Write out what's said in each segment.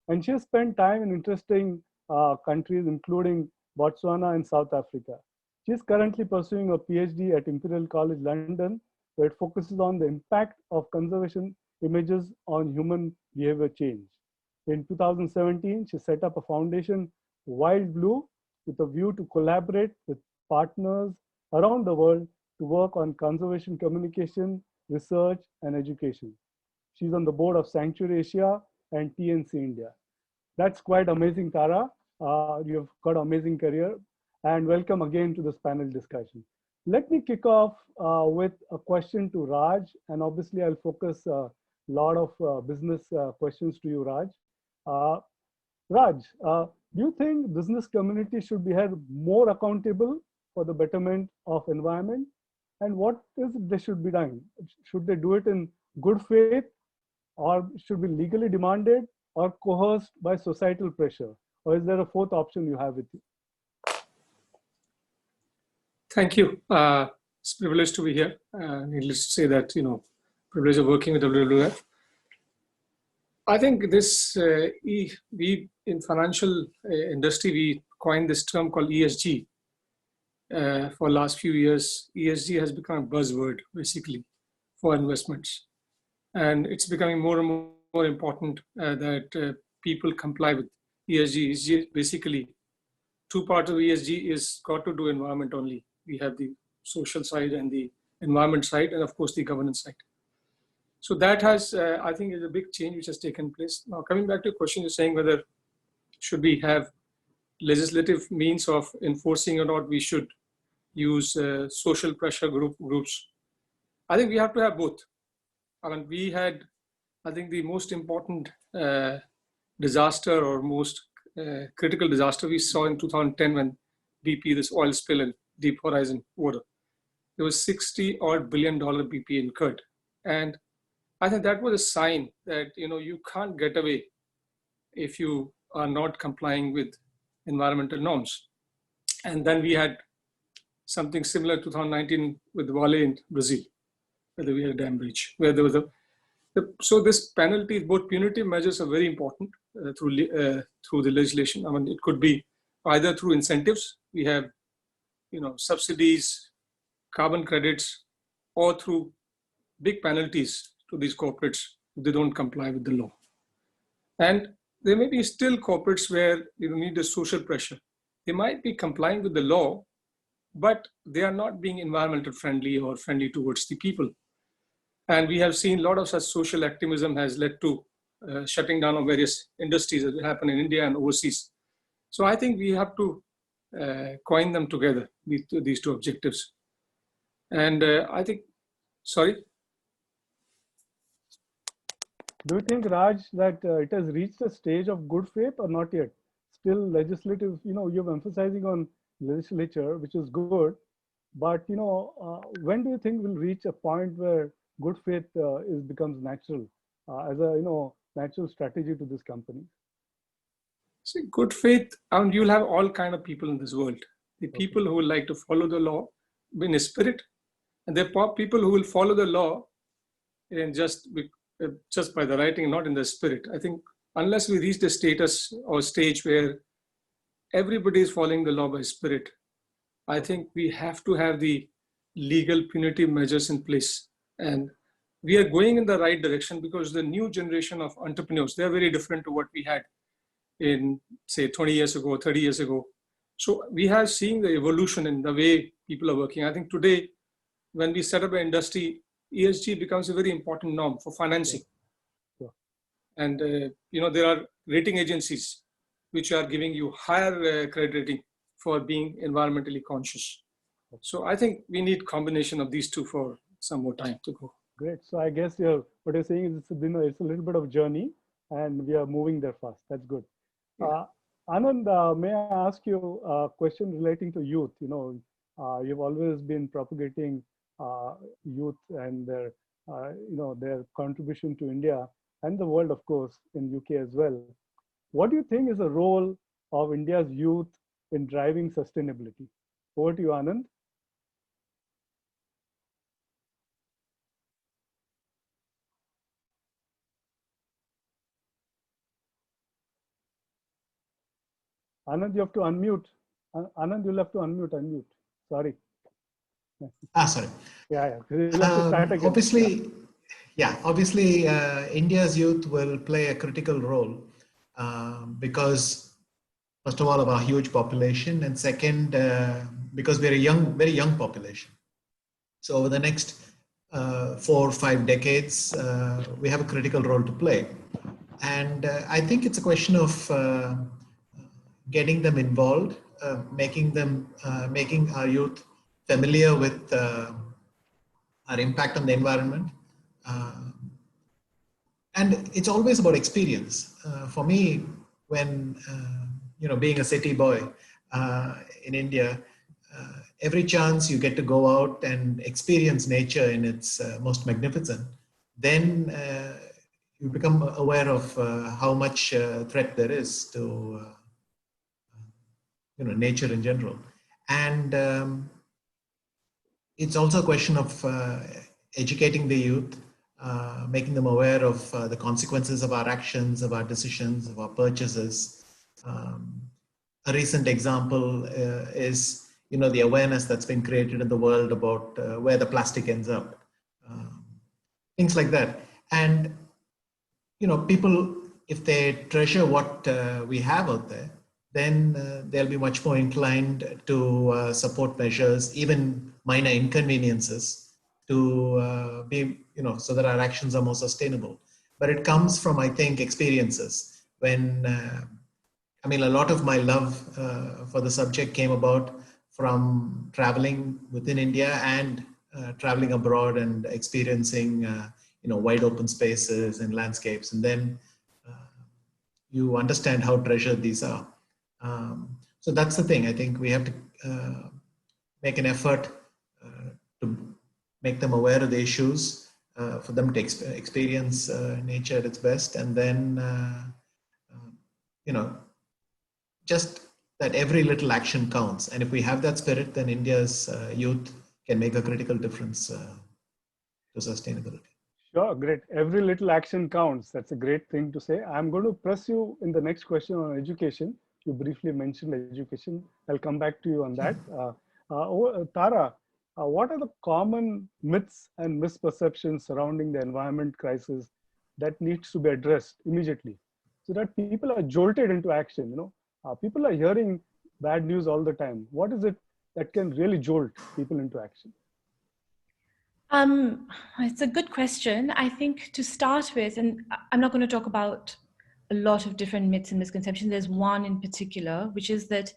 And she has spent time in interesting countries, including Botswana and South Africa. She is currently pursuing a PhD at Imperial College London, where it focuses on the impact of conservation images on human behavior change. In 2017, she set up a foundation, Wild Blue, with a view to collaborate with partners around the world to work on conservation communication, research, and education. She's on the board of Sanctuary Asia and TNC India. That's quite amazing, Tara. You've got an amazing career. And welcome again to this panel discussion. Let me kick off with a question to Raj. And obviously, I'll focus a lot of business questions to you, Raj. Uh, Raj, do you think business community should be held more accountable for the betterment of environment? And what is it they should be doing? Should they do it in good faith, or should be legally demanded, or coerced by societal pressure? Or is there a fourth option you have with you? Thank you. It's a privilege to be here. Needless to say that, privilege of working with WWF. I think this, we in financial industry, we coined this term called ESG. For last few years, ESG has become a buzzword basically for investments. And it's becoming more and more important that people comply with ESG. Is basically two parts of ESG is got to do environment only. We have the social side and the environment side, and of course the governance side. So that has, I think, is a big change which has taken place. Now, coming back to your question, you're saying whether should we have legislative means of enforcing or not, we should use social pressure groups. I think we have to have both. I mean, we had, I think, the most important disaster or most critical disaster we saw in 2010 when BP, this oil spill in Deep Horizon water. There was $60 billion BP incurred. And I think that was a sign that, you can't get away if you are not complying with environmental norms. And then we had something similar 2019 with Vale in Brazil, where we had a dam breach, where there was so this penalty, both punitive measures are very important through the legislation. I mean, it could be either through incentives, we have, subsidies, carbon credits, or through big penalties to these corporates if they don't comply with the law. And there may be still corporates where you need the social pressure. They might be complying with the law, but they are not being environmental friendly or friendly towards the people. And we have seen a lot of such social activism has led to shutting down of various industries that happen in India and overseas. So I think we have to coin them together, these two objectives. And I think, sorry? Do you think, Raj, that it has reached a stage of good faith or not yet? Still legislative, you're emphasizing on legislature, which is good. But, when do you think we'll reach a point where good faith becomes natural as a, natural strategy to this company? See, good faith, and you'll have all kind of people in this world. The people who will like to follow the law in a spirit, and there are people who will follow the law and just by the writing, not in the spirit. I think unless we reach the status or stage where everybody is following the law by spirit, I think we have to have the legal punitive measures in place. And we are going in the right direction because the new generation of entrepreneurs, they're very different to what we had in, say, 20 years ago, 30 years ago. So we have seen the evolution in the way people are working. I think today, when we set up an industry, ESG becomes a very important norm for financing. Sure. And, there are rating agencies which are giving you higher credit rating for being environmentally conscious. So I think we need combination of these two for some more time to go. Great. So I guess what you're saying is it's a little bit of journey and we are moving there fast. That's good. Yeah. Anand, may I ask you a question relating to youth? You've always been propagating youth and their, their contribution to India and the world, of course, in UK as well. What do you think is the role of India's youth in driving sustainability? Over to you, Anand. Anand, you have to unmute. Anand, you'll have to unmute. Sorry. Sorry. Yeah. You'll have to start again. Obviously, obviously, India's youth will play a critical role because, first of all, of our huge population, and second, because we're a very young population. So over the next 4 or 5 decades, we have a critical role to play. And I think it's a question of getting them involved, making our youth familiar with our impact on the environment. And it's always about experience. For me, when, being a city boy in India, every chance you get to go out and experience nature in its most magnificent, then you become aware of how much threat there is to nature in general. And it's also a question of educating the youth, making them aware of the consequences of our actions, of our decisions, of our purchases. A recent example is the awareness that's been created in the world about where the plastic ends up, things like that. And people, if they treasure what we have out there, then they'll be much more inclined to support measures, even minor inconveniences, to be, so that our actions are more sustainable. But it comes from, I think, experiences. When, a lot of my love for the subject came about from traveling within India and traveling abroad and experiencing, wide open spaces and landscapes. And then you understand how treasured these are. So that's the thing. I think we have to make an effort to make them aware of the issues, for them to experience nature at its best, and then just that every little action counts. And if we have that spirit, then India's youth can make a critical difference to sustainability. Sure, great. Every little action counts. That's a great thing to say. I'm going to press you in the next question on education. You briefly mentioned education. I'll come back to you on that. Tara, what are the common myths and misperceptions surrounding the environment crisis that needs to be addressed immediately so that people are jolted into action? People are hearing bad news all the time. What is it that can really jolt people into action? It's a good question. I think to start with, and I'm not going to talk about a lot of different myths and misconceptions. There's one in particular, which is that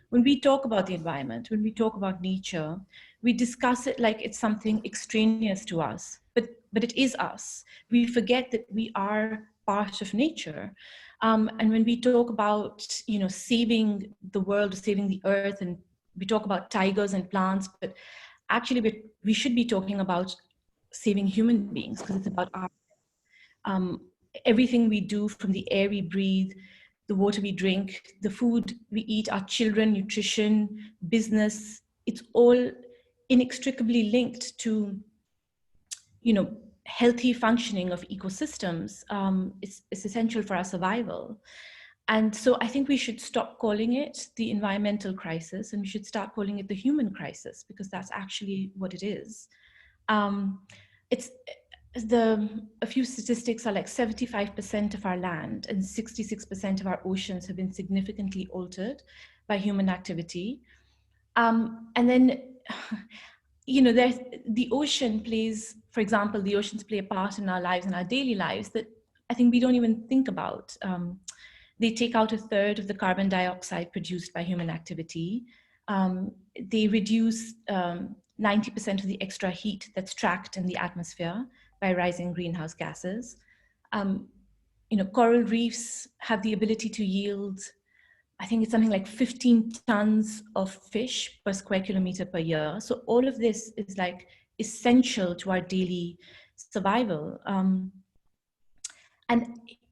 when we talk about the environment, when we talk about nature, we discuss it like it's something extraneous to us, but it is us. We forget that we are part of nature. And when we talk about, saving the world, saving the earth, and we talk about tigers and plants, but actually we should be talking about saving human beings, because it's about our everything we do, from the air we breathe, the water we drink, the food we eat, our children, nutrition, business, it's all inextricably linked to, healthy functioning of ecosystems. It's essential for our survival. And so I think we should stop calling it the environmental crisis, and we should start calling it the human crisis, because that's actually what it is. A few statistics are like 75% of our land and 66% of our oceans have been significantly altered by human activity. And then, the ocean plays, for example, the oceans play a part in our lives, in our daily lives, that I think we don't even think about. They take out 1/3 of the carbon dioxide produced by human activity. They reduce 90% of the extra heat that's trapped in the atmosphere by rising greenhouse gases. Coral reefs have the ability to yield, I think it's something like 15 tons of fish per square kilometer per year. So all of this is like essential to our daily survival. And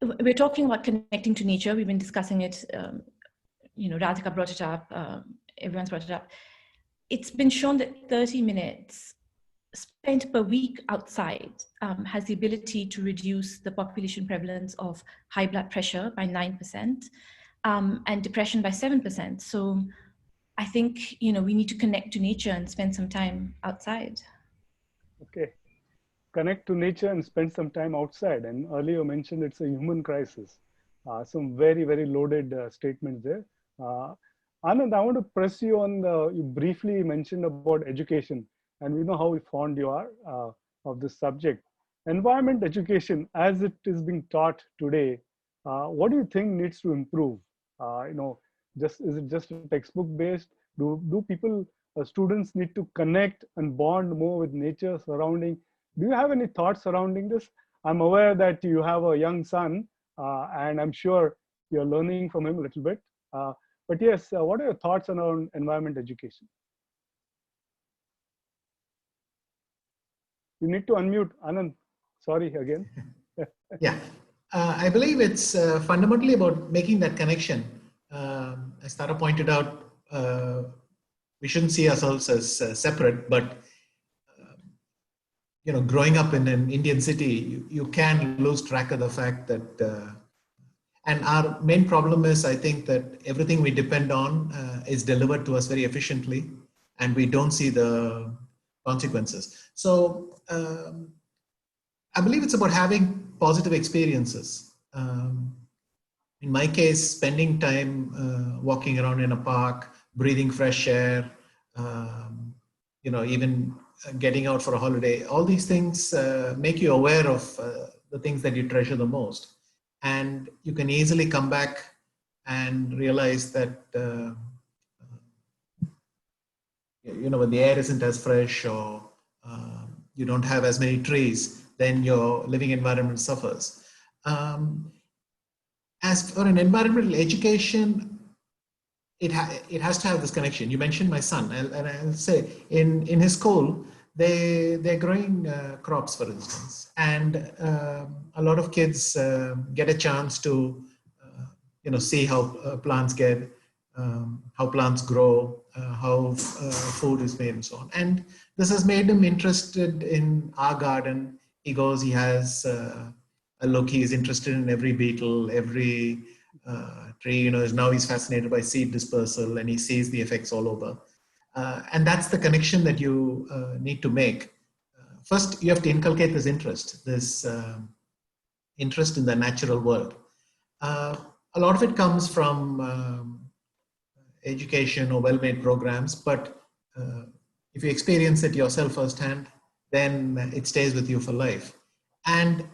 we're talking about connecting to nature. We've been discussing it, Radhika brought it up, everyone's brought it up. It's been shown that 30 minutes spent per week outside has the ability to reduce the population prevalence of high blood pressure by 9%. and depression by 7%. So I think, we need to connect to nature and spend some time outside. Okay. Connect to nature and spend some time outside. And earlier you mentioned it's a human crisis. Some very, very loaded statements there. Anand, I want to press you on you briefly mentioned about education, and we know how fond you are of this subject. Environment education, as it is being taught today, what do you think needs to improve? Is it just textbook based? Do people, students need to connect and bond more with nature surrounding? Do you have any thoughts surrounding this? I'm aware that you have a young son, and I'm sure you're learning from him a little bit. But yes, what are your thoughts around environment education? You need to unmute, Anand. Sorry again. Yeah, I believe it's fundamentally about making that connection. As Tara pointed out, we shouldn't see ourselves as separate, but growing up in an Indian city, you can lose track of the fact that, and our main problem is, I think, that everything we depend on is delivered to us very efficiently, and we don't see the consequences. So I believe it's about having positive experiences. In my case, spending time walking around in a park, breathing fresh air, even getting out for a holiday, all these things make you aware of the things that you treasure the most. And you can easily come back and realize that, when the air isn't as fresh, or you don't have as many trees, then your living environment suffers. As for an environmental education, it has to have this connection. You mentioned my son, and I'll say in his school, they're growing crops, for instance, and a lot of kids get a chance to see how plants get, how plants grow, how food is made, and so on. And this has made him interested in our garden. He goes, he has a look. He's interested in every beetle, every tree. Now he's fascinated by seed dispersal, and he sees the effects all over. And that's the connection that you need to make. First, you have to inculcate this interest in the natural world. A lot of it comes from education or well-made programs, but if you experience it yourself firsthand, then it stays with you for life. And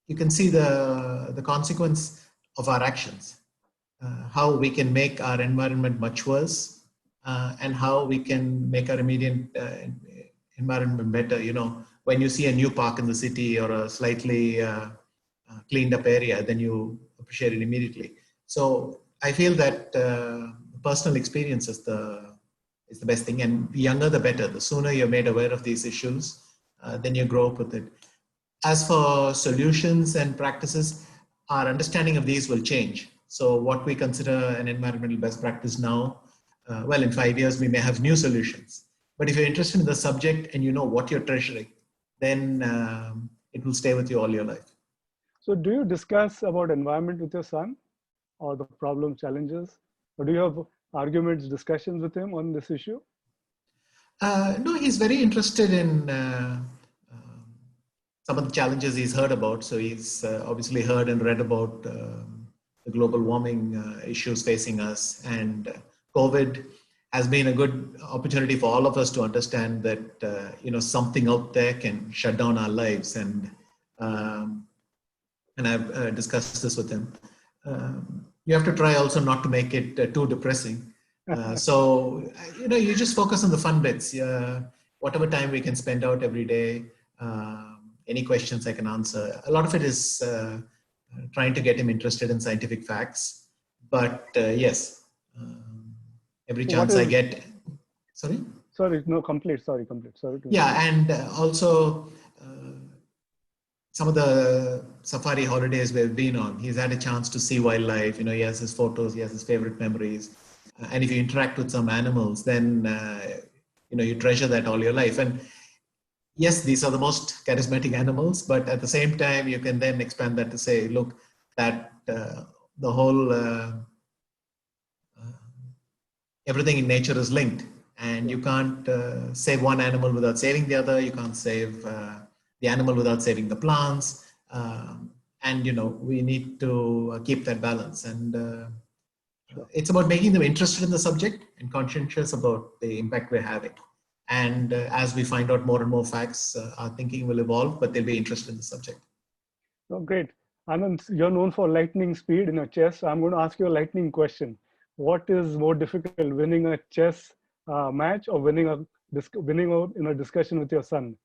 you can see the consequence of our actions, how we can make our environment much worse, and how we can make our immediate environment better. When you see a new park in the city or a slightly cleaned up area, then you appreciate it immediately. So I feel that personal experience is the best thing, and the younger the better. The sooner you're made aware of these issues, then you grow up with it. As for solutions and practices, our understanding of these will change. So what we consider an environmental best practice now, well, in 5 years, we may have new solutions. But if you're interested in the subject and you know what you're treasuring, then it will stay with you all your life. So do you discuss about environment with your son, or the problem, challenges? Or do you have arguments, discussions with him on this issue? No, he's very interested in some of the challenges he's heard about. So he's obviously heard and read about the global warming issues facing us. And COVID has been a good opportunity for all of us to understand that, something out there can shut down our lives. And I've discussed this with him. You have to try also not to make it too depressing. So, you just focus on the fun bits. Whatever time we can spend out every day, any questions I can answer. A lot of it is trying to get him interested in scientific facts. But yes, every chance I get. Sorry? Sorry, no, complete. Sorry, complete. Sorry. Yeah, and also some of the safari holidays we've been on, he's had a chance to see wildlife. He has his photos, he has his favorite memories. And if you interact with some animals, then, you treasure that all your life. And yes, these are the most charismatic animals, but at the same time, you can then expand that to say, look, that the whole everything in nature is linked, and you can't save one animal without saving the other. You can't save the animal without saving the plants. And we need to keep that balance. And it's about making them interested in the subject and conscientious about the impact we're having. And as we find out more and more facts, our thinking will evolve, but they'll be interested in the subject. Oh, great. Anand, you're known for lightning speed in a chess. I'm going to ask you a lightning question. What is more difficult, winning a chess match or winning out in a discussion with your son?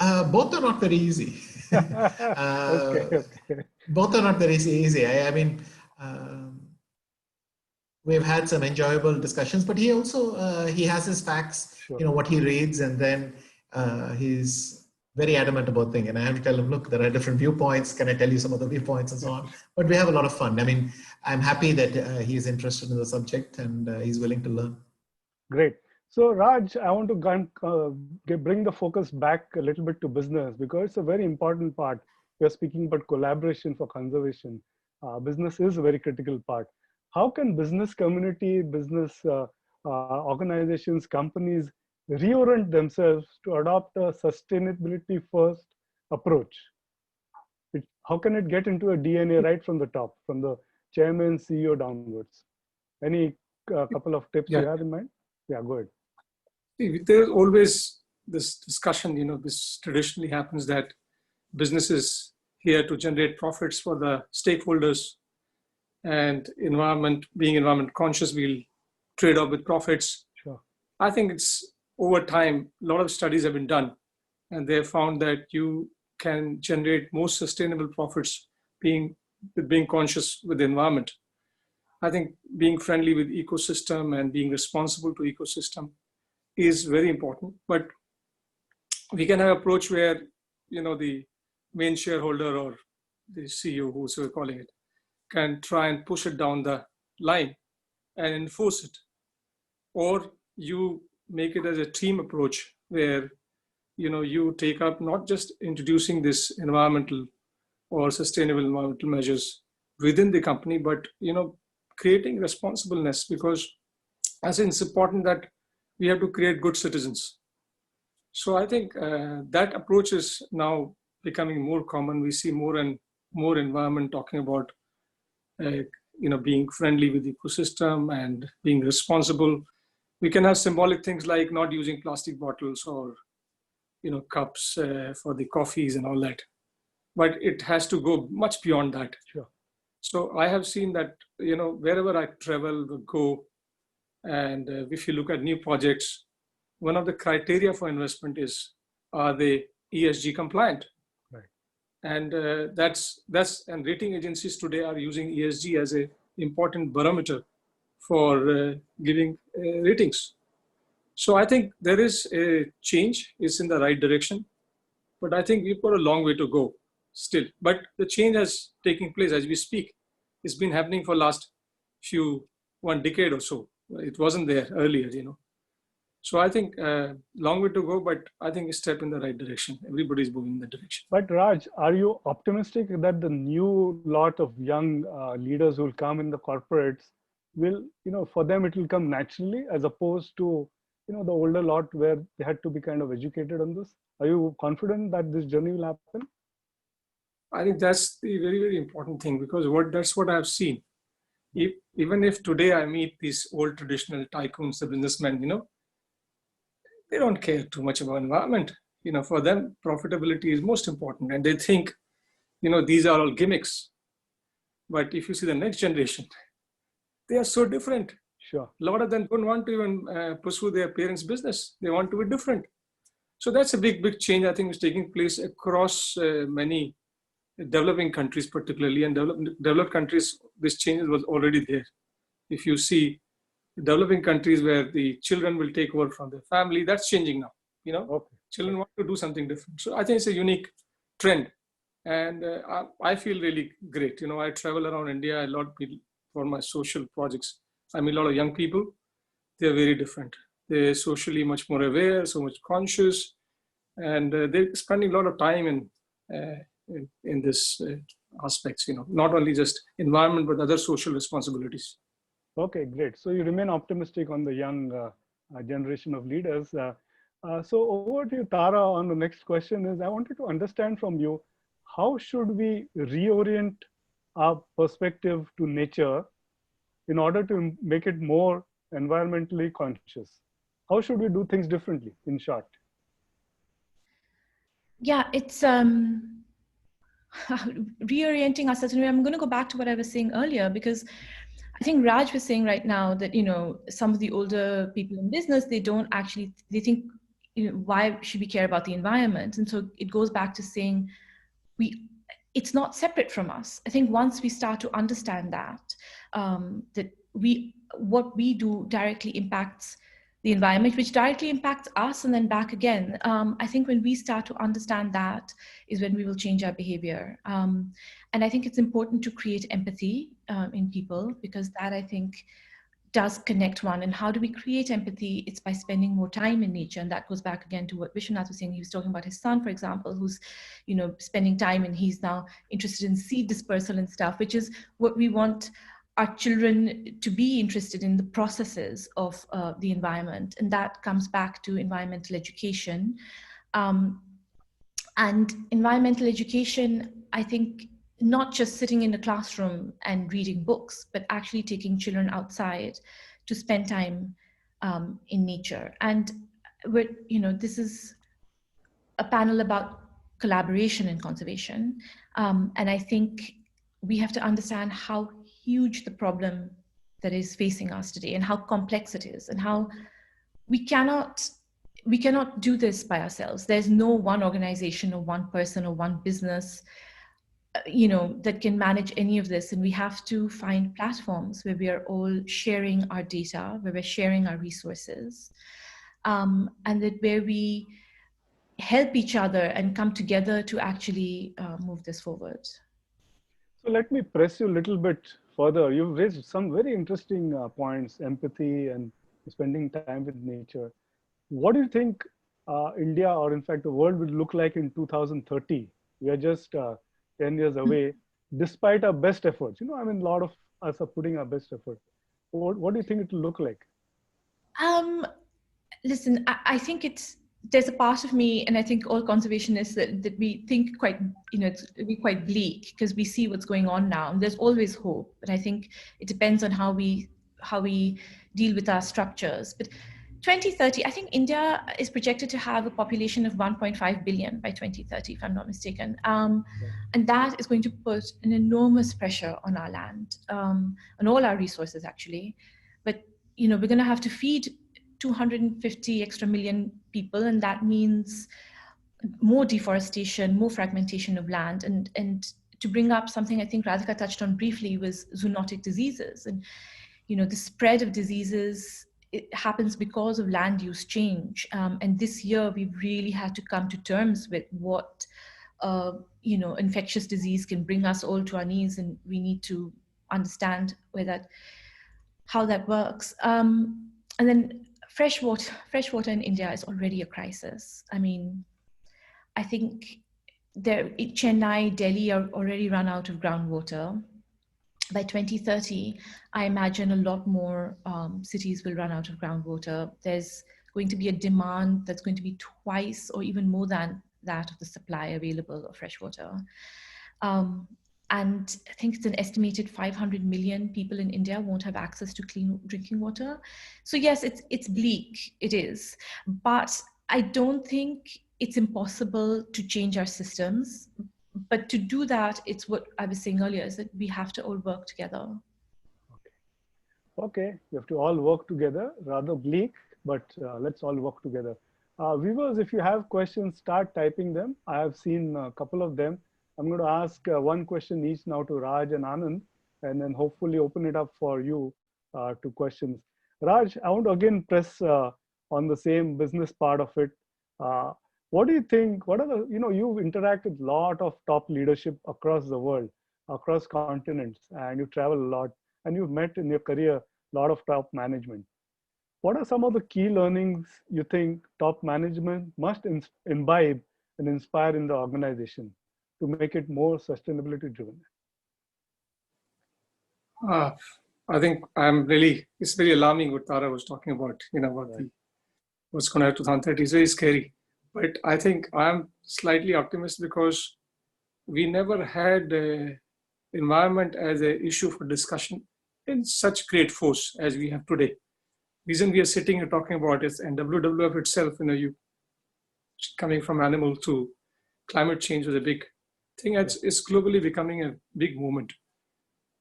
Both are not very easy. Okay. Both are not very easy. I mean, we've had some enjoyable discussions, but he also he has his facts, Sure. what he reads, and then he's very adamant about things. And I have to tell him, look, there are different viewpoints. Can I tell you some of the viewpoints and so on? But we have a lot of fun. I mean, I'm happy that he's interested in the subject and he's willing to learn. Great. So Raj, I want to bring the focus back a little bit to business, because it's a very important part. We're speaking about collaboration for conservation. Business is a very critical part. How can business community, business organizations, companies reorient themselves to adopt a sustainability first approach? How can it get into a DNA right from the top, from the chairman, CEO downwards? Any couple of tips you have in mind? Yeah, go ahead. There's always this discussion, this traditionally happens that business is here to generate profits for the stakeholders, and being environment conscious, we'll trade off with profits. Sure. I think it's over time, a lot of studies have been done, and they have found that you can generate more sustainable profits being conscious with the environment. I think being friendly with ecosystem and being responsible to ecosystem is very important. But we can have an approach where, the main shareholder or the CEO, who's we're calling it, can try and push it down the line and enforce it. Or you make it as a team approach where, you take up not just introducing this environmental or sustainable environmental measures within the company, but, creating responsibleness, because I think it's important that we have to create good citizens. So I think that approach is now becoming more common. We see more and more environment talking about, being friendly with the ecosystem and being responsible. We can have symbolic things like not using plastic bottles or, cups for the coffees and all that. But it has to go much beyond that. Sure. So I have seen that, wherever I travel, go, and if you look at new projects, one of the criteria for investment is, are they ESG compliant? Right. And and rating agencies today are using ESG as an important barometer for giving ratings. So I think there is a change, it's in the right direction, but I think we've got a long way to go still. But the change has taken place as we speak. It's been happening for last 1 decade or so. It wasn't there earlier, So I think long way to go, but I think a step in the right direction. Everybody's moving in that direction. But Raj, are you optimistic that the new lot of young leaders who will come in the corporates will, for them it will come naturally, as opposed to, the older lot where they had to be kind of educated on this? Are you confident that this journey will happen? I think that's the very, very important thing, because that's what I've seen. Even if today I meet these old traditional tycoons, the businessmen, they don't care too much about environment. For them, profitability is most important. And they think, these are all gimmicks. But if you see the next generation, they are so different. Sure. A lot of them don't want to even pursue their parents' business. They want to be different. So that's a big, big change, I think, is taking place across many developing countries, particularly. And developed countries, this change was already there. If you see developing countries where the children will take over from their family, that's changing now. Okay. Children want to do something different. So I think it's a unique trend. And I feel really great. I travel around India a lot for my social projects. I mean, a lot of young people, they're very different. They're socially much more aware, so much conscious, and they're spending a lot of time in this aspects, not only just environment, but other social responsibilities. Okay, great. So you remain optimistic on the young generation of leaders. So over to you, Tara, on the next question is, I wanted to understand from you, how should we reorient our perspective to nature in order to make it more environmentally conscious? How should we do things differently, in short? Yeah, it's reorienting ourselves. And I'm going to go back to what I was saying earlier, because I think Raj was saying right now that, you know, some of the older people in business, they don't actually, they think, you know, why should we care about the environment? And so it goes back to saying, it's not separate from us. I think once we start to understand that, that what we do directly impacts the environment, which directly impacts us and then back again. I think when we start to understand that is when we will change our behavior. And I think it's important to create empathy in people, because that, I think, does connect one. And how do we create empathy? It's by spending more time in nature. And that goes back again to what Vishwanath was saying. He was talking about his son, for example, who's, you know, spending time, and he's now interested in seed dispersal and stuff, which is what we want our children to be interested in, the processes of the environment. And that comes back to environmental education. And environmental education, I think, not just sitting in a classroom and reading books, but actually taking children outside to spend time in nature. And you know, this is a panel about collaboration and conservation. And I think we have to understand how huge the problem that is facing us today, and how complex it is, and how we cannot do this by ourselves. There's no one organization or one person or one business, you know, that can manage any of this. And we have to find platforms where we are all sharing our data, where we're sharing our resources, and that where we help each other and come together to actually move this forward. So let me press you a little bit further. You've raised some very interesting points, empathy and spending time with nature. What do you think India, or in fact the world, will look like in 2030? We are just 10 years away, despite our best efforts. You know, I mean, a lot of us are putting our best effort. What do you think it will look like? Listen, I think there's a part of me, and I think all conservationists, that we think quite, you know, it's be quite bleak because we see what's going on now. And there's always hope, but I think it depends on how we deal with our structures. But 2030, I think India is projected to have a population of 1.5 billion by 2030, if I'm not mistaken. And that is going to put an enormous pressure on our land, on all our resources, actually. But, you know, we're going to have to feed 250 extra million people, and that means more deforestation, more fragmentation of land. And to bring up something I think Radhika touched on briefly was zoonotic diseases. And, you know, the spread of diseases, it happens because of land use change. And this year we've really had to come to terms with what, you know, infectious disease can bring us all to our knees, and we need to understand how that works. And then fresh water in India is already a crisis. I mean, I think Chennai, Delhi are already run out of groundwater. By 2030, I imagine a lot more cities will run out of groundwater. There's going to be a demand that's going to be twice or even more than that of the supply available of fresh water. And I think it's an estimated 500 million people in India won't have access to clean drinking water. So yes, it's bleak, it is. But I don't think it's impossible to change our systems. But to do that, it's what I was saying earlier, is that we have to all work together. Okay, we have to all work together, rather bleak, but let's all work together. Viewers, if you have questions, start typing them. I have seen a couple of them. I'm going to ask one question each now to Raj and Anand, and then hopefully open it up for you to questions. Raj, I want to again press on the same business part of it. What do you think? What are the, you know, you've interacted with a lot of top leadership across the world, across continents, and you travel a lot, and you've met in your career a lot of top management. What are some of the key learnings you think top management must imbibe and inspire in the organization to make it more sustainability driven? I think it's very alarming what Tara was talking about, about what's going to happen 2030. It's very scary. But I think I'm slightly optimistic because we never had environment as an issue for discussion in such great force as we have today. Reason we are sitting and talking about is, and WWF itself, you coming from animal to climate change was a big thing. It's globally becoming a big movement.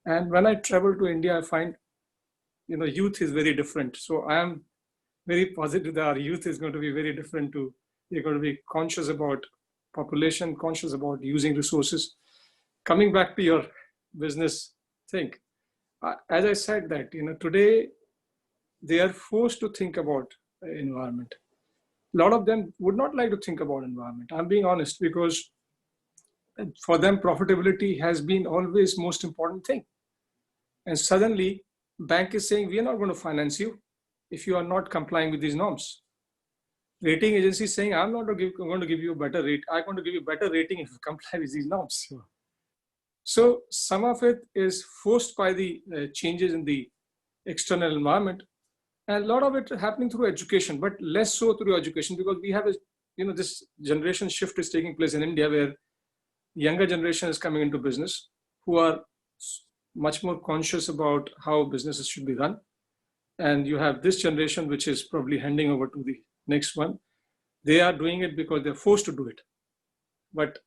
And when I travel to India, I find, youth is very different. So I am very positive that our youth is going to be very different too. They're going to be conscious about population, conscious about using resources. Coming back to your business thing, as I said that, today they are forced to think about environment. A lot of them would not like to think about environment. I'm being honest, because for them, profitability has been always most important thing. And suddenly, bank is saying, we are not going to finance you if you are not complying with these norms. Rating agency is saying, I'm not going to give you a better rate. I'm going to give you a better rating if you comply with these norms. Sure. So some of it is forced by the changes in the external environment. And a lot of it happening through education, but less so through education, because we have this generation shift is taking place in India, where younger generation is coming into business, who are much more conscious about how businesses should be run. And you have this generation, which is probably handing over to the next one. They are doing it because they're forced to do it. But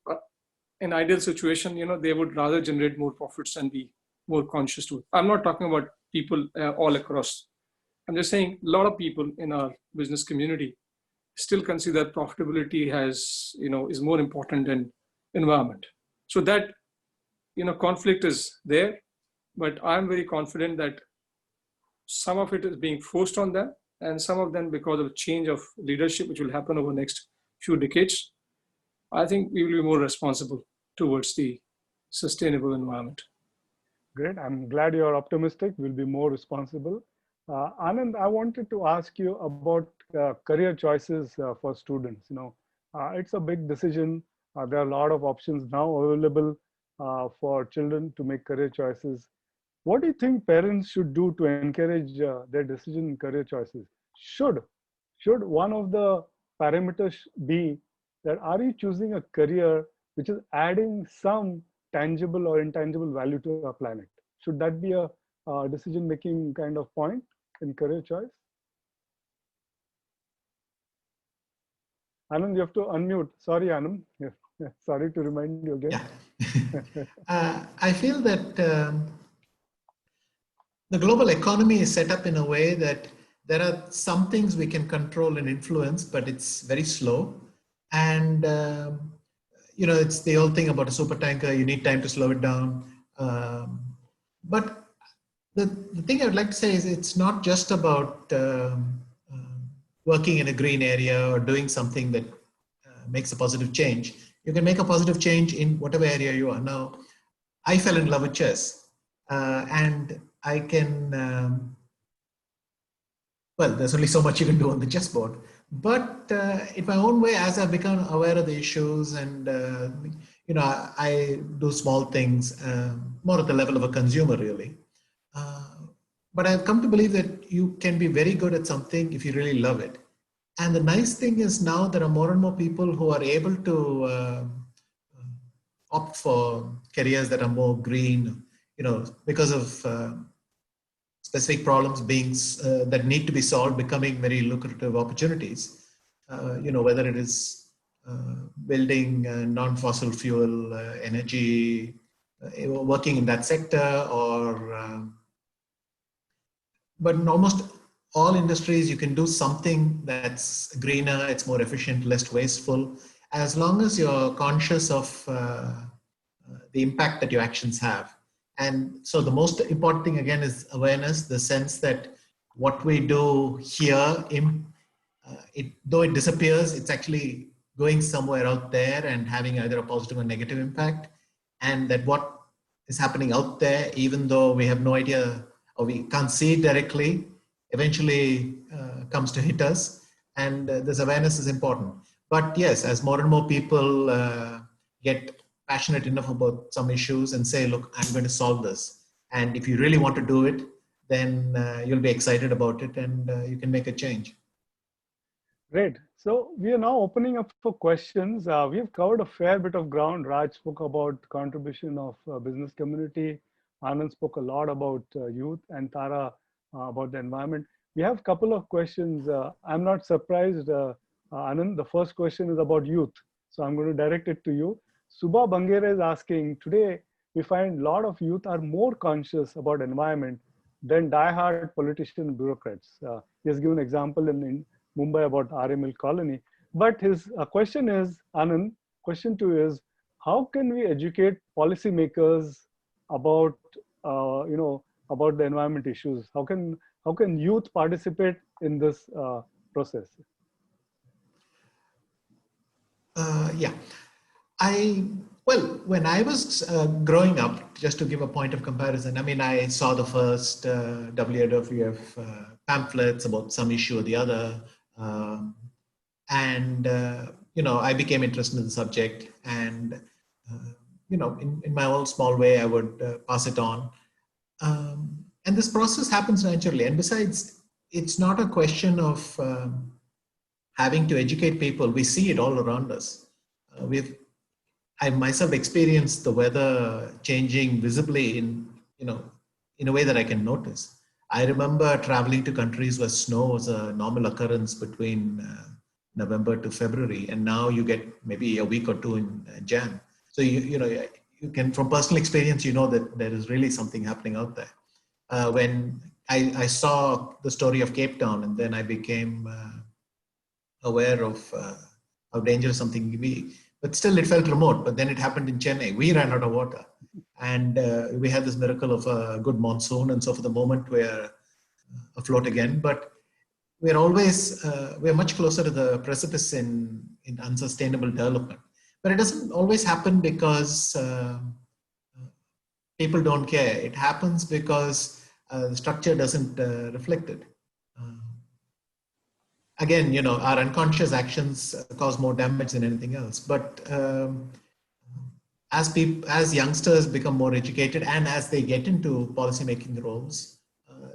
in ideal situation, they would rather generate more profits and be more conscious to it. I'm not talking about people all across. I'm just saying a lot of people in our business community still consider profitability is more important than environment. So that, conflict is there, but I'm very confident that some of it is being forced on them, and some of them because of change of leadership, which will happen over the next few decades. I think we will be more responsible towards the sustainable environment. Great. I'm glad you're optimistic. We'll be more responsible. Anand, I wanted to ask you about career choices for students. It's a big decision. There are a lot of options now available for children to make career choices. What do you think parents should do to encourage their decision in career choices? Should one of the parameters be that are you choosing a career which is adding some tangible or intangible value to our planet? Should that be a decision-making kind of point in career choice? Anand, you have to unmute. Sorry, Anand. Yeah. Sorry to remind you again. Yeah. I feel that the global economy is set up in a way that there are some things we can control and influence, but it's very slow. And, it's the old thing about a super tanker, you need time to slow it down. But the thing I would like to say is it's not just about working in a green area or doing something that makes a positive change. You can make a positive change in whatever area you are. Now, I fell in love with chess, and I can, there's only so much you can do on the chessboard. But in my own way, as I've become aware of the issues and, I do small things, more at the level of a consumer, really. But I've come to believe that you can be very good at something if you really love it. And the nice thing is now there are more and more people who are able to opt for careers that are more green, because of specific problems being that need to be solved, becoming very lucrative opportunities. Whether it is building non-fossil fuel energy, working in that sector, or but in almost all industries, you can do something that's greener, it's more efficient, less wasteful, as long as you're conscious of the impact that your actions have. And so the most important thing, again, is awareness, the sense that what we do here, though it disappears, it's actually going somewhere out there and having either a positive or negative impact. And that what is happening out there, even though we have no idea or we can't see it directly, eventually comes to hit us. And this awareness is important. But yes, as more and more people get passionate enough about some issues and say, look, I'm going to solve this. And if you really want to do it, then you'll be excited about it and you can make a change. Great. So we are now opening up for questions. We have covered a fair bit of ground. Raj spoke about contribution of business community. Anand spoke a lot about youth, and Tara about the environment. We have a couple of questions. I'm not surprised, Anand. The first question is about youth. So I'm going to direct it to you. Subha Bangere is asking, today we find a lot of youth are more conscious about environment than diehard politician and bureaucrats. He has given an example in Mumbai about RML colony. But his question is, Anand, question two is, how can we educate policymakers about, about the environment issues? How can youth participate in this process? Yeah, when I was growing up, just to give a point of comparison, I mean, I saw the first WWF pamphlets about some issue or the other. I became interested in the subject, and in my own small way, I would pass it on. And this process happens naturally. And besides, it's not a question of having to educate people. We see it all around us. I myself experienced the weather changing visibly in a way that I can notice. I remember traveling to countries where snow was a normal occurrence between November to February, and now you get maybe a week or two in Jan. So you can, from personal experience, you know that there is really something happening out there. When I saw the story of Cape Town, and then I became aware of how dangerous something can be. But still, it felt remote. But then it happened in Chennai. We ran out of water, and we had this miracle of a good monsoon, and so for the moment we're afloat again. But we're always we're much closer to the precipice in unsustainable development. But it doesn't always happen because people don't care. It happens because the structure doesn't reflect it. Again, our unconscious actions cause more damage than anything else. But as youngsters become more educated, and as they get into policymaking roles,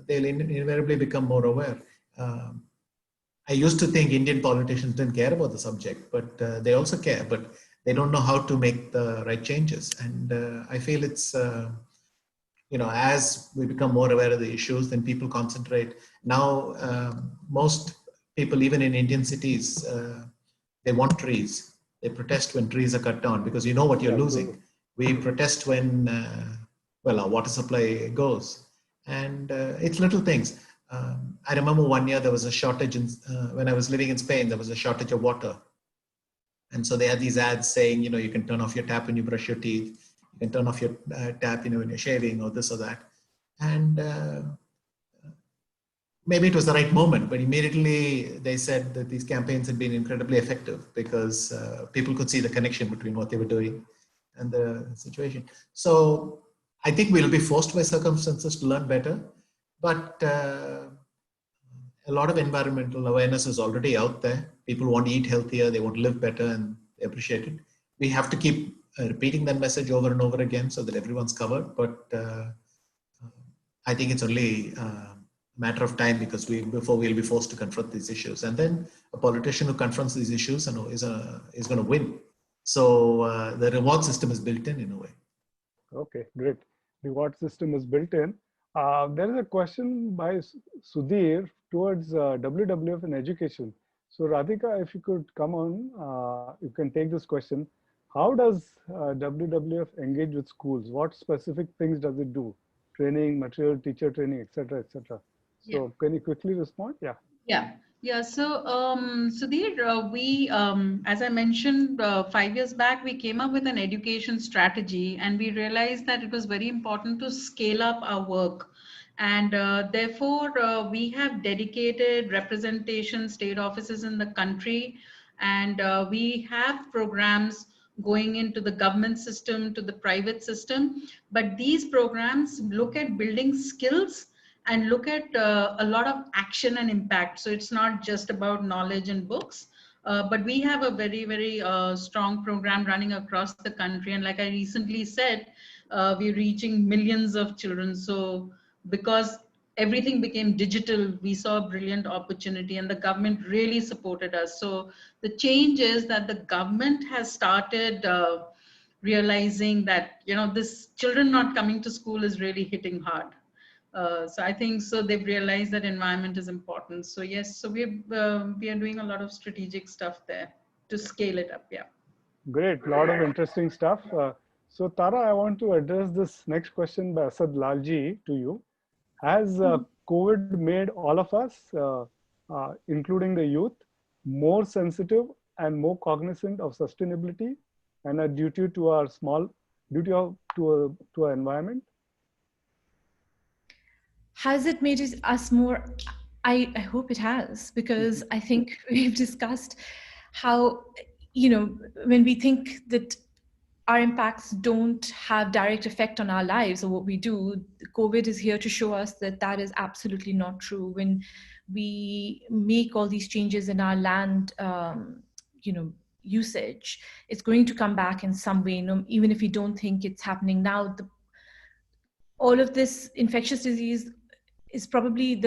they'll invariably become more aware. I used to think Indian politicians didn't care about the subject, but they also care, but they don't know how to make the right changes. And I feel it's, as we become more aware of the issues, then people concentrate. Now, most people, even in Indian cities, they want trees. They protest when trees are cut down because you know what you're losing. We protest when, our water supply goes. And it's little things. I remember one year there was a shortage when I was living in Spain, there was a shortage of water. And so they had these ads saying, you can turn off your tap when you brush your teeth. You can turn off your tap, when you're shaving or this or that. And maybe it was the right moment, but immediately they said that these campaigns had been incredibly effective because people could see the connection between what they were doing and the situation. So I think we'll be forced by circumstances to learn better, but a lot of environmental awareness is already out there. People want to eat healthier, they want to live better, and they appreciate it. We have to keep repeating that message over and over again so that everyone's covered, but I think it's only matter of time before we'll be forced to confront these issues. And then a politician who confronts these issues is going to win. So the reward system is built in a way. Okay, great. Reward system is built in. There is a question by Sudhir towards WWF and education. So Radhika, if you could come on, you can take this question. How does WWF engage with schools? What specific things does it do? Training, material, teacher training, etc., etc. So can you quickly respond? Yeah. So, Sudhir, we, as I mentioned, 5 years back, we came up with an education strategy, and we realized that it was very important to scale up our work. And therefore, we have dedicated representation state offices in the country, and we have programs going into the government system, to the private system. But these programs look at building skills and look at a lot of action and impact. So it's not just about knowledge and books, but we have a very, very strong program running across the country. And like I recently said, we're reaching millions of children. So because everything became digital, we saw a brilliant opportunity and the government really supported us. So the change is that the government has started realizing that, this children not coming to school is really hitting hard. So I think so they've realized that environment is important. So yes, so we are doing a lot of strategic stuff there to scale it up. Yeah. Great, a lot of interesting stuff. So Tara, I want to address this next question by Asad Lalji to you. Has COVID made all of us, including the youth, more sensitive and more cognizant of sustainability and a duty to our to our environment? Has it made us more? I hope it has, because I think we've discussed how, when we think that our impacts don't have direct effect on our lives or what we do, COVID is here to show us that that is absolutely not true. When we make all these changes in our land, usage, it's going to come back in some way, even if we don't think it's happening now. All of this infectious disease is probably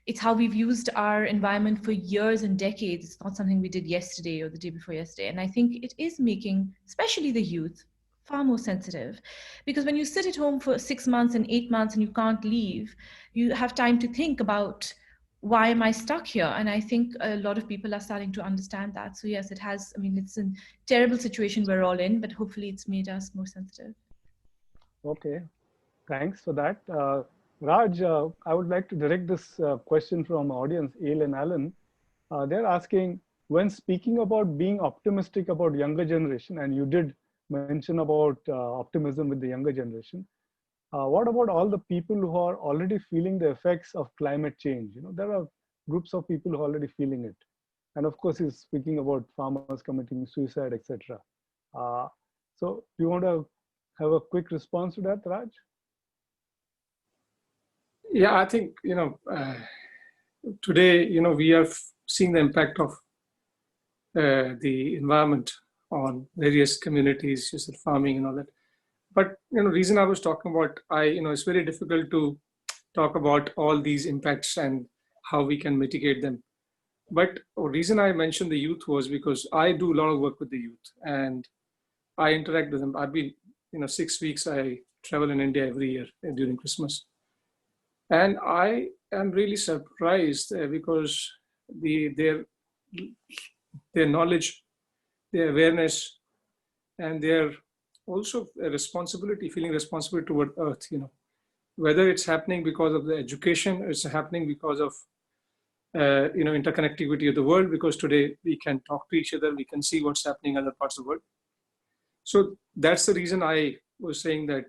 it's how we've used our environment for years and decades. It's not something we did yesterday or the day before yesterday. And I think it is making, especially the youth, far more sensitive, because when you sit at home for 6 months and 8 months and you can't leave, you have time to think about, why am I stuck here? And I think a lot of people are starting to understand that. So yes, it has. I mean, it's a terrible situation we're all in, but hopefully it's made us more sensitive. Okay, thanks for that. Raj, I would like to direct this question from audience, Ale and Alan. They're asking, when speaking about being optimistic about younger generation, and you did mention about optimism with the younger generation, what about all the people who are already feeling the effects of climate change? There are groups of people who are already feeling it. And of course, he's speaking about farmers committing suicide, etc. So do you want to have a quick response to that, Raj? Yeah, I think, today, we are seeing the impact of the environment on various communities, you said farming and all that. But, reason I was talking about, it's very difficult to talk about all these impacts and how we can mitigate them. But the reason I mentioned the youth was because I do a lot of work with the youth and I interact with them. I've been, 6 weeks, I travel in India every year during Christmas. And I am really surprised because their knowledge, their awareness, and their also a responsibility, feeling responsibility toward Earth, whether it's happening because of the education, it's happening because of interconnectivity of the world, because today we can talk to each other, we can see what's happening in other parts of the world. So that's the reason I was saying that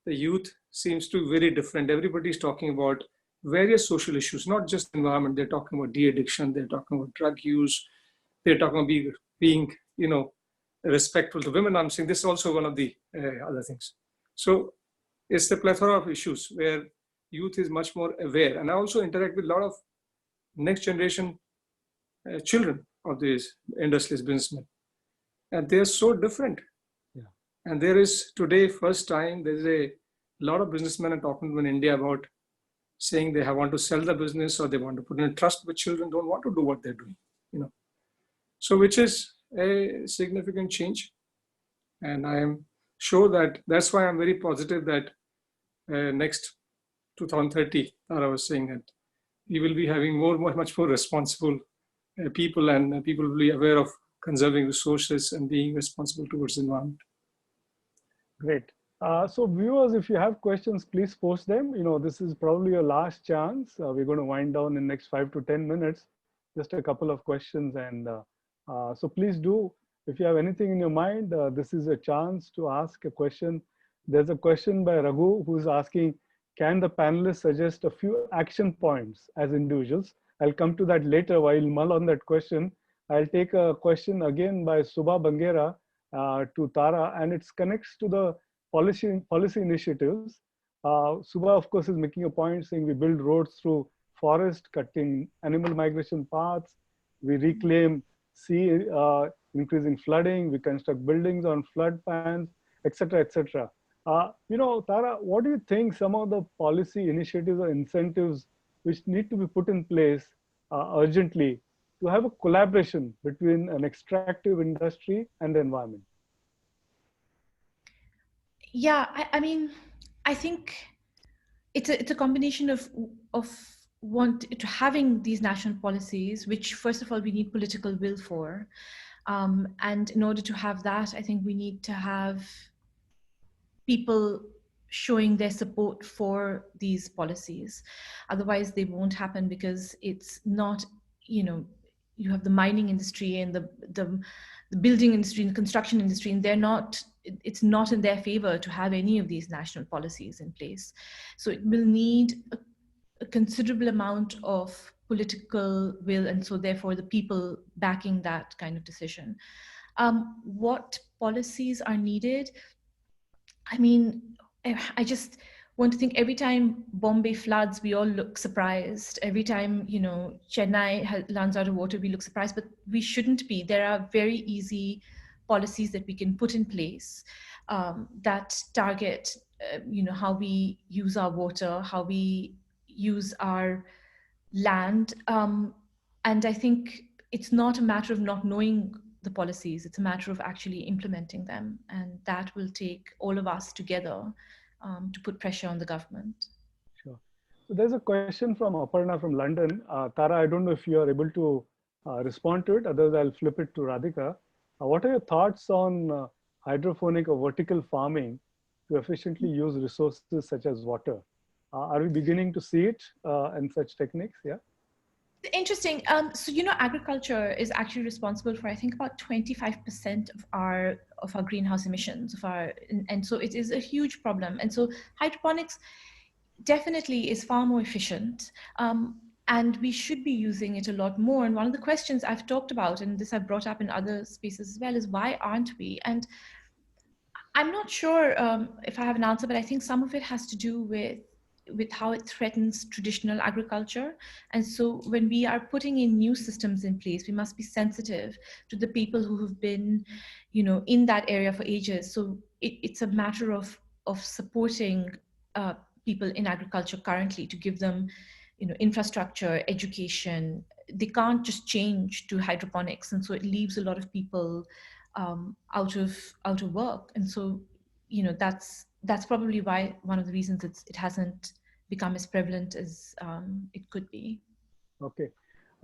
the youth seems to be very different. Everybody's talking about various social issues, not just environment. They're talking about de-addiction, they're talking about drug use, they're talking about being respectful to women. I'm saying this is also one of the other things. So it's the plethora of issues where youth is much more aware. And I also interact with a lot of next generation children of these industrialist businessmen. And they're so different. Yeah. And there is today, first time, there's a lot of businessmen are talking in India about saying they want to sell the business or they want to put in trust, but children don't want to do what they're doing, So which is a significant change. And I am sure that that's why I'm very positive that next 2030, I was saying that we will be having much more responsible people, and people will be aware of conserving resources and being responsible towards the environment. Great. So viewers, if you have questions, please post them. This is probably your last chance. We're going to wind down in the next 5 to 10 minutes, just a couple of questions. And so please do, if you have anything in your mind, this is a chance to ask a question. There's a question by Raghu who's asking, can the panelists suggest a few action points as individuals? I'll come to that later while mull on that question. I'll take a question again by Subha Bangera to Tara, and it connects to the policy initiatives. Subha, of course, is making a point saying we build roads through forest, cutting animal migration paths, we reclaim sea, increasing flooding, we construct buildings on flood pans, etc., etc. Tara, what do you think some of the policy initiatives or incentives which need to be put in place urgently to have a collaboration between an extractive industry and the environment? Yeah, I mean, I think it's a combination of having these national policies, which first of all we need political will for, and in order to have that, I think we need to have people showing their support for these policies. Otherwise, they won't happen, because it's not, you have the mining industry and the building industry and the construction industry, and it's not in their favor to have any of these national policies in place. So it will need a considerable amount of political will, and so therefore the people backing that kind of decision. What policies are needed? I mean, I just want to think, every time Bombay floods, we all look surprised. Every time, Chennai runs out of water, we look surprised, but we shouldn't be. There are very easy policies that we can put in place that target, how we use our water, how we use our land. And I think it's not a matter of not knowing the policies, it's a matter of actually implementing them. And that will take all of us together to put pressure on the government. Sure. So there's a question from Aparna from London. Tara, I don't know if you are able to respond to it. Otherwise, I'll flip it to Radhika. What are your thoughts on hydroponic or vertical farming to efficiently use resources such as water? Are we beginning to see it in such techniques? Yeah. Interesting. So agriculture is actually responsible for, I think, about 25% of our greenhouse emissions, and so it is a huge problem. And so hydroponics definitely is far more efficient, and we should be using it a lot more. And one of the questions I've talked about, and this I've brought up in other spaces as well, is why aren't we? And I'm not sure if I have an answer, but I think some of it has to do with how it threatens traditional agriculture. And so when we are putting in new systems in place, we must be sensitive to the people who have been, in that area for ages. So it's a matter of supporting people in agriculture currently, to give them, infrastructure, education. They can't just change to hydroponics, and so it leaves a lot of people out of work. And so that's probably why, one of the reasons it hasn't become as prevalent as it could be. Okay.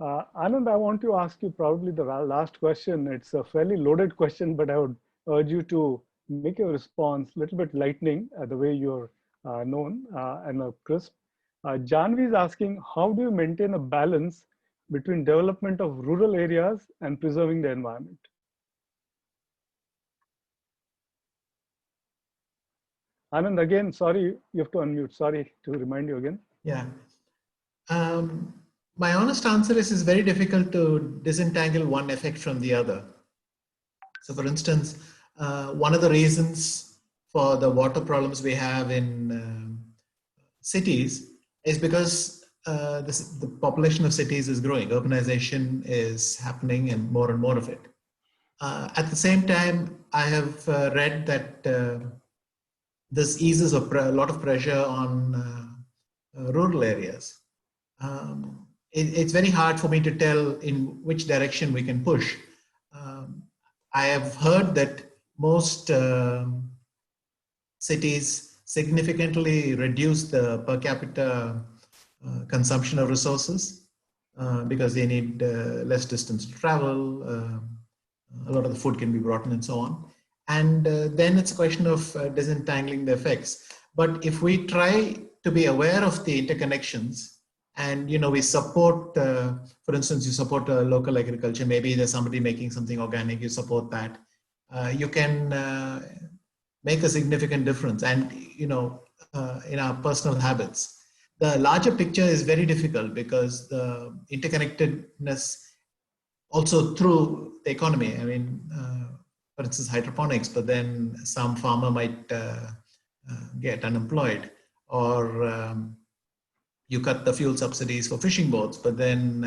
Anand, I want to ask you probably the last question. It's a fairly loaded question, but I would urge you to make your response a little bit lightning, the way you're known, and crisp. Janvi is asking, how do you maintain a balance between development of rural areas and preserving the environment? Anand, again, sorry, you have to unmute. Sorry to remind you again. Yeah. My honest answer is it's very difficult to disentangle one effect from the other. So for instance, one of the reasons for the water problems we have in cities is because the population of cities is growing. Urbanization is happening and more of it. At the same time, I have read that this eases a lot of pressure on rural areas. It's very hard for me to tell in which direction we can push. I have heard that most cities significantly reduce the per capita consumption of resources because they need less distance to travel. A lot of the food can be brought in and so on. And then it's a question of disentangling the effects. But if we try to be aware of the interconnections, and we support, for instance, you support local agriculture, maybe there's somebody making something organic, you support that, you can make a significant difference. And in our personal habits. The larger picture is very difficult because the interconnectedness also through the economy. I mean, for instance, hydroponics, but then some farmer might get unemployed, or you cut the fuel subsidies for fishing boats, but then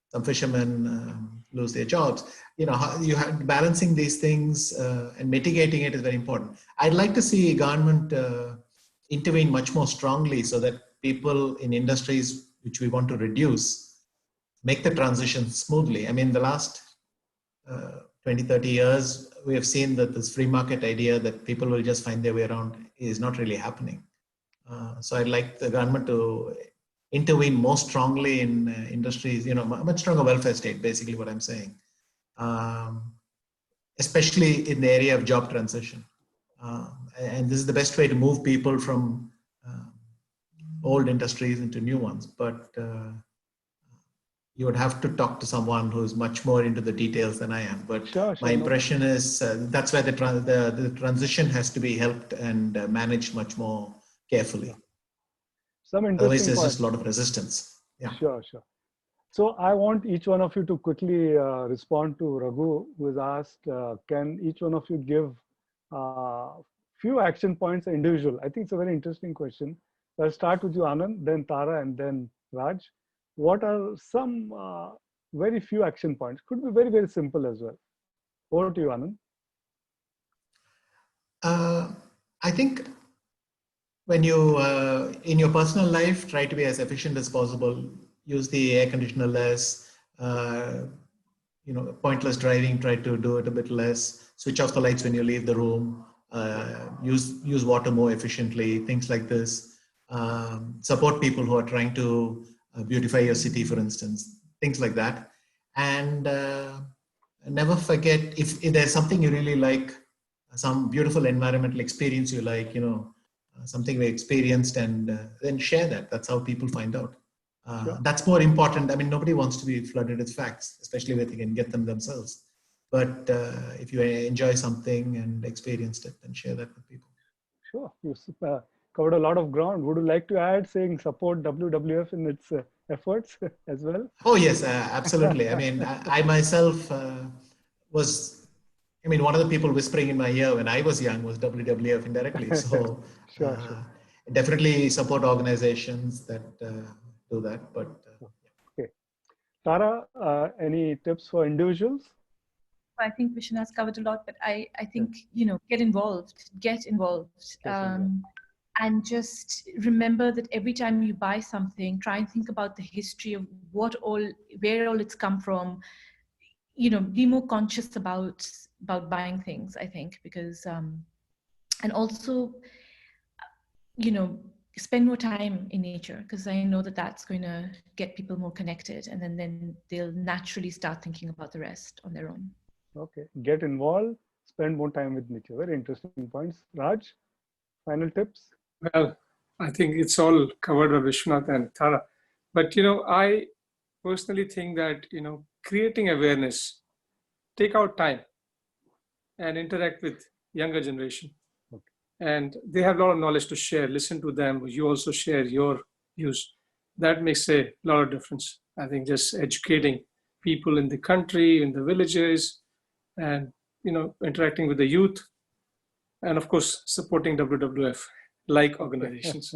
some fishermen lose their jobs. You have balancing these things and mitigating it is very important. I'd like to see government intervene much more strongly so that people in industries which we want to reduce make the transition smoothly. I mean, the last 20, 30 years, we have seen that this free market idea that people will just find their way around is not really happening. So I'd like the government to intervene more strongly in industries, much stronger welfare state, basically what I'm saying, especially in the area of job transition. And this is the best way to move people from old industries into new ones. But you would have to talk to someone who's much more into the details than I am. But sure, my impression is that's where the transition has to be helped and managed much more carefully. Some interesting Otherwise, there's points. just a lot of resistance. Yeah. Sure. So I want each one of you to quickly respond to Raghu, who has asked, can each one of you give few action points individual? I think it's a very interesting question. I'll start with you, Anand, then Tara, and then Raj. What are some very few action points? Could be very, very simple as well. Over to you, Anand. I think when you, in your personal life, try to be as efficient as possible. Use the air conditioner less. Pointless driving, try to do it a bit less. Switch off the lights when you leave the room. Use water more efficiently. Things like this. Support people who are trying to beautify your city, for instance. Things like that. And never forget, if there's something you really like, some beautiful environmental experience you like, something we experienced, and then share that. That's how people find out. Sure. That's more important. I mean, nobody wants to be flooded with facts, especially if they can get them themselves. But if you enjoy something and experienced it, then share that with people. Sure. You covered a lot of ground. Would you like to add saying support WWF in its efforts as well? Oh, yes, absolutely. I mean, I myself was, one of the people whispering in my ear when I was young was WWF indirectly. So Sure. Definitely support organizations that do that. But okay. Tara, any tips for individuals? I think Vishnu has covered a lot, but I think, get involved. And just remember that every time you buy something, try and think about the history of where all it's come from. Be more conscious about buying things, I think, because, and also, spend more time in nature, because I know that that's going to get people more connected, and then they'll naturally start thinking about the rest on their own. Okay, get involved, spend more time with nature. Very interesting points. Raj, final tips? Well, I think it's all covered by Vishwanath and Tara. But, I personally think that, creating awareness, take out time and interact with younger generation. Okay. And they have a lot of knowledge to share. Listen to them. You also share your views. That makes a lot of difference. I think just educating people in the country, in the villages, and, interacting with the youth, and of course, supporting WWF-like organizations.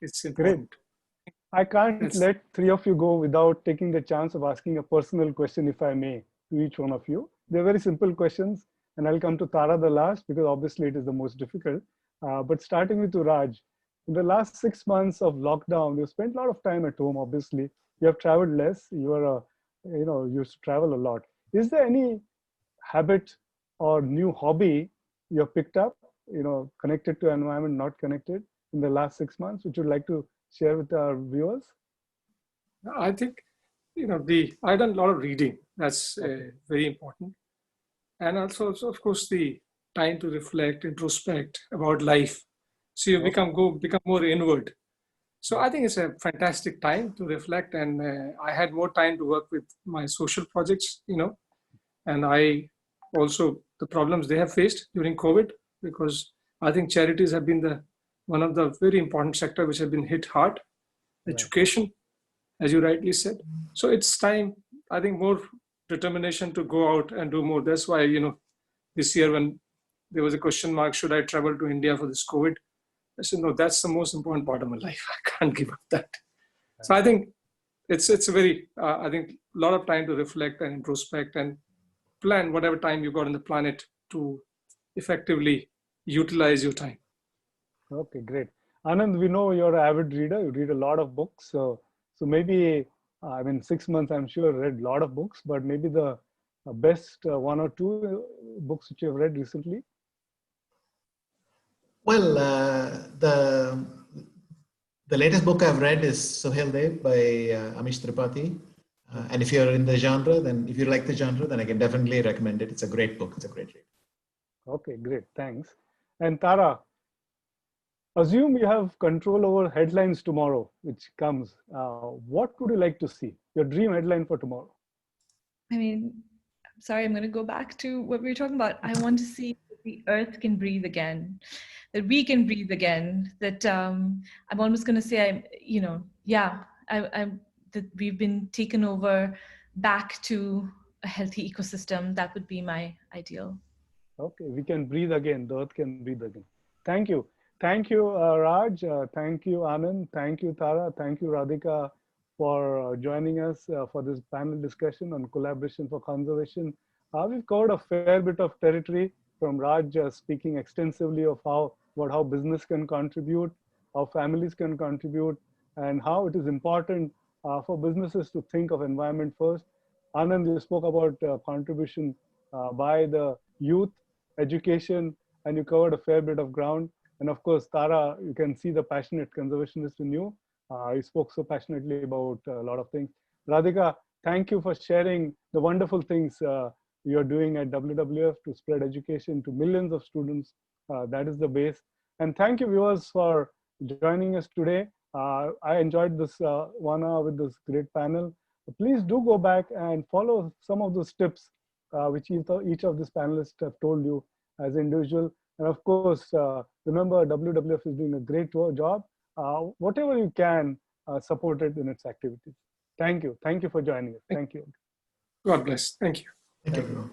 It's important. Great. I can't let three of you go without taking the chance of asking a personal question, if I may, to each one of you. They're very simple questions, and I'll come to Tara the last, because obviously it is the most difficult. But starting with Raj, in the last 6 months of lockdown, you spent a lot of time at home, obviously. You have traveled less. You are, you used to travel a lot. Is there any habit or new hobby you have picked up, connected to environment, not connected, in the last 6 months, which you'd like to share with our viewers? I think, I've done a lot of reading. That's very important. And also, of course, the time to reflect, introspect about life. So you become more inward. So I think it's a fantastic time to reflect. And I had more time to work with my social projects, and I also, the problems they have faced during COVID, because I think charities have been one of the very important sector which have been hit hard. Education, as you rightly said. So it's time, I think, more determination to go out and do more. That's why, this year when there was a question mark, should I travel to India for this COVID? I said, no, that's the most important part of my life. I can't give up that. So I think it's a very, I think, a lot of time to reflect and introspect and plan whatever time you've got on the planet to effectively utilize your time. Okay, great. Anand, we know you're an avid reader. You read a lot of books. So maybe, I mean, 6 months, I'm sure read a lot of books, but maybe the best one or two books which you've read recently? Well, the latest book I've read is Sohail Dev by Amish Tripathi. And if you're in the genre, then if you like the genre, then I can definitely recommend it. It's a great book. It's a great read. Okay, great. Thanks. And Tara, assume you have control over headlines tomorrow, which comes. What would you like to see? Your dream headline for tomorrow? I mean, sorry, I'm going to go back to what we were talking about. I want to see that the earth can breathe again, that we can breathe again, that I'm almost going to say, that we've been taken over back to a healthy ecosystem. That would be my ideal. Okay, we can breathe again. The earth can breathe again. Thank you. Thank you, Raj. Thank you, Anand. Thank you, Tara. Thank you, Radhika, for joining us for this panel discussion on collaboration for conservation. We've covered a fair bit of territory, from Raj speaking extensively of how business can contribute, how families can contribute, and how it is important for businesses to think of environment first. Anand, you spoke about contribution by the youth, education, and you covered a fair bit of ground. And of course, Tara, you can see the passionate conservationist in you. You spoke so passionately about a lot of things. Radhika, thank you for sharing the wonderful things you're doing at WWF to spread education to millions of students. That is the base. And thank you, viewers, for joining us today. I enjoyed this 1 hour with this great panel. Please do go back and follow some of those tips which each of these panelists have told you as an individual. And of course, remember, WWF is doing a great job. Whatever you can, support it in its activities. Thank you. Thank you for joining us. Thank you. God bless. Thank you. Thank you.